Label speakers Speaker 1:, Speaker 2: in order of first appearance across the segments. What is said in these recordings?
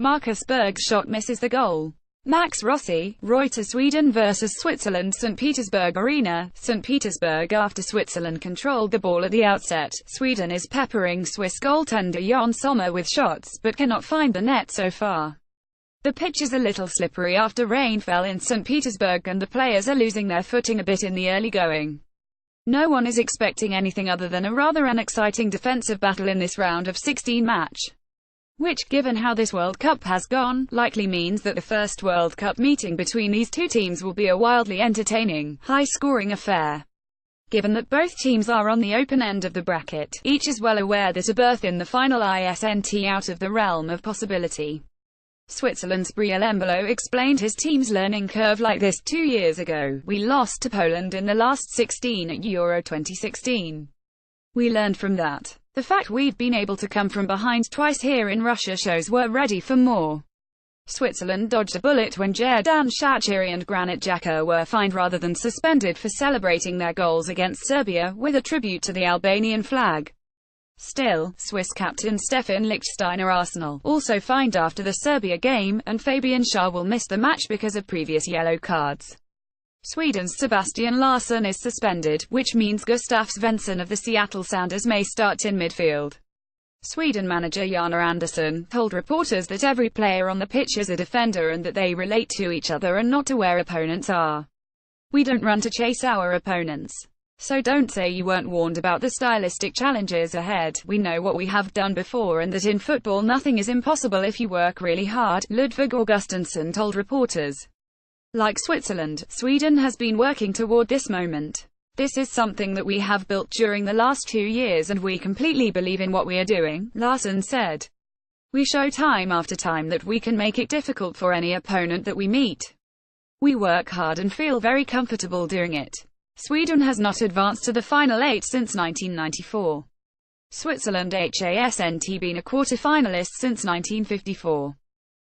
Speaker 1: Marcus Berg's shot misses the goal. Max Rossi, Reuters. Sweden vs Switzerland, St. Petersburg Arena, St. Petersburg. After Switzerland controlled the ball at the outset, Sweden is peppering Swiss goaltender Jan Sommer with shots, but cannot find the net so far. The pitch is a little slippery after rain fell in St. Petersburg and the players are losing their footing a bit in the early going. No one is expecting anything other than a rather unexciting defensive battle in this round of 16 match. Which, given how this World Cup has gone, likely means that the first World Cup meeting between these two teams will be a wildly entertaining, high-scoring affair. Given that both teams are on the open end of the bracket, each is well aware that a berth in the final isn't out of the realm of possibility. Switzerland's Briel Embolo explained his team's learning curve like this: 2 years ago, we lost to Poland in the last 16 at Euro 2016. We learned from that. The fact we've been able to come from behind twice here in Russia shows we're ready for more. Switzerland dodged a bullet when Xherdan Shaqiri and Granit Xhaka were fined rather than suspended for celebrating their goals against Serbia with a tribute to the Albanian flag. Still, Swiss captain Stefan Lichtsteiner Arsenal also fined after the Serbia game, and Fabian Schär will miss the match because of previous yellow cards. Sweden's Sebastian Larsson is suspended, which means Gustav Svensson of the Seattle Sounders may start in midfield. Sweden manager Jana Andersson told reporters that every player on the pitch is a defender and that they relate to each other and not to where opponents are. We don't run to chase our opponents. So don't say you weren't warned about the stylistic challenges ahead. We know what we have done before and that in football nothing is impossible if you work really hard, Ludvig Augustinsson told reporters. Like Switzerland, Sweden has been working toward this moment. This is something that we have built during the last 2 years and we completely believe in what we are doing, Larsson said. We show time after time that we can make it difficult for any opponent that we meet. We work hard and feel very comfortable doing it. Sweden has not advanced to the final 8 since 1994. Switzerland hasn't been a quarter-finalist since 1954.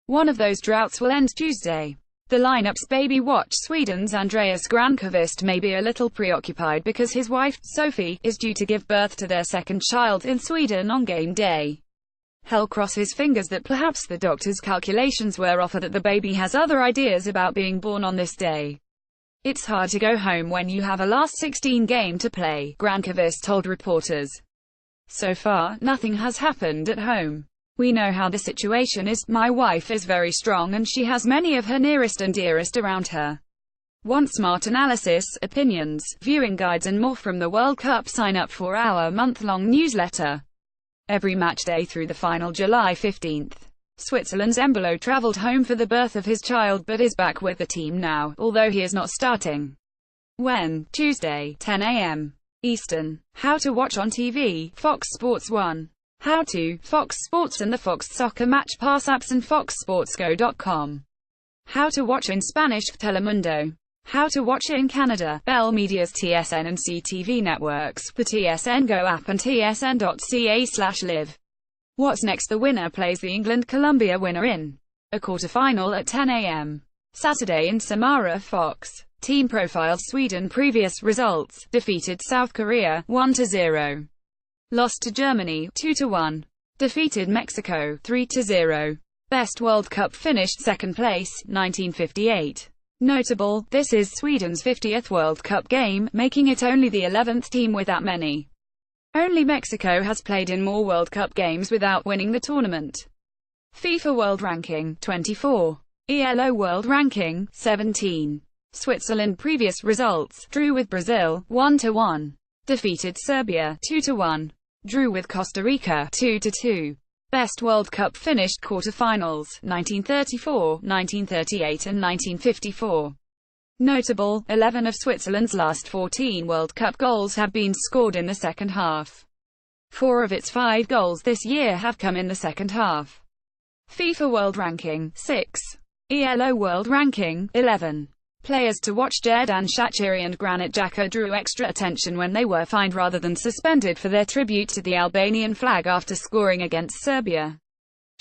Speaker 1: One of those droughts will end Tuesday. The lineup's baby watch. Sweden's Andreas Granqvist may be a little preoccupied because his wife, Sophie, is due to give birth to their second child in Sweden on game day. He'll cross his fingers that perhaps the doctor's calculations were off or that the baby has other ideas about being born on this day. It's hard to go home when you have a last 16 game to play, Granqvist told reporters. So far, nothing has happened at home. We know how the situation is. My wife is very strong and she has many of her nearest and dearest around her. Want smart analysis, opinions, viewing guides and more from the World Cup? Sign up for our month-long newsletter. Every match day through the final July 15th. Switzerland's Embolo travelled home for the birth of his child but is back with the team now, although he is not starting. When? Tuesday, 10 a.m. Eastern. How to watch on TV, Fox Sports 1. How to, Fox Sports and the Fox Soccer Match Pass apps and foxsportsgo.com. How to watch in Spanish, Telemundo. How to watch in Canada, Bell Media's TSN and CTV networks, the TSN Go app and tsn.ca/live. What's next? The winner plays the England-Colombia winner in a quarter-final at 10 a.m. Saturday in Samara. Fox. Team profiles. Sweden previous results: defeated South Korea 1-0. Lost to Germany 2-1. Defeated Mexico 3-0. Best World Cup finished second place 1958. Notable, this is Sweden's 50th World Cup game, making it only the 11th team with that many. Only Mexico has played in more World Cup games without winning the tournament. FIFA World Ranking 24. ELO World Ranking 17. Switzerland previous results: drew with Brazil 1-1. Defeated Serbia 2-1. Drew with Costa Rica 2-2. Best World Cup finished quarter-finals 1934, 1938 and 1954. Notable, 11 of Switzerland's last 14 World Cup goals have been scored in the second half. 4 of its 5 goals this year have come in the second half. FIFA World Ranking 6. ELO World Ranking 11. Players to watch: Xherdan Shaqiri and Granit Xhaka drew extra attention when they were fined rather than suspended for their tribute to the Albanian flag after scoring against Serbia.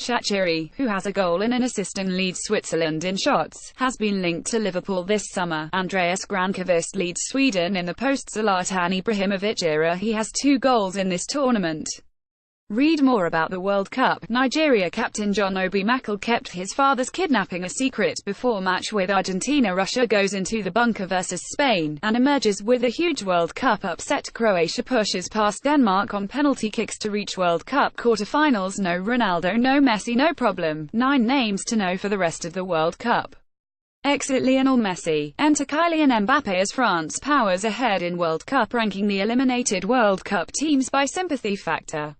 Speaker 1: Shaqiri, who has a goal and an assist and leads Switzerland in shots, has been linked to Liverpool this summer. Andreas Granqvist leads Sweden in the post-Zlatan Ibrahimovic era. He has 2 goals in this tournament. Read more about the World Cup. Nigeria captain John Obi Mikel kept his father's kidnapping a secret before match with Argentina. Russia goes into the bunker versus Spain, and emerges with a huge World Cup upset. Croatia pushes past Denmark on penalty kicks to reach World Cup quarter-finals. No Ronaldo, no Messi, no problem. 9 names to know for the rest of the World Cup. Exit Lionel Messi. Enter Kylian Mbappe as France powers ahead in World Cup ranking. The eliminated World Cup teams by sympathy factor.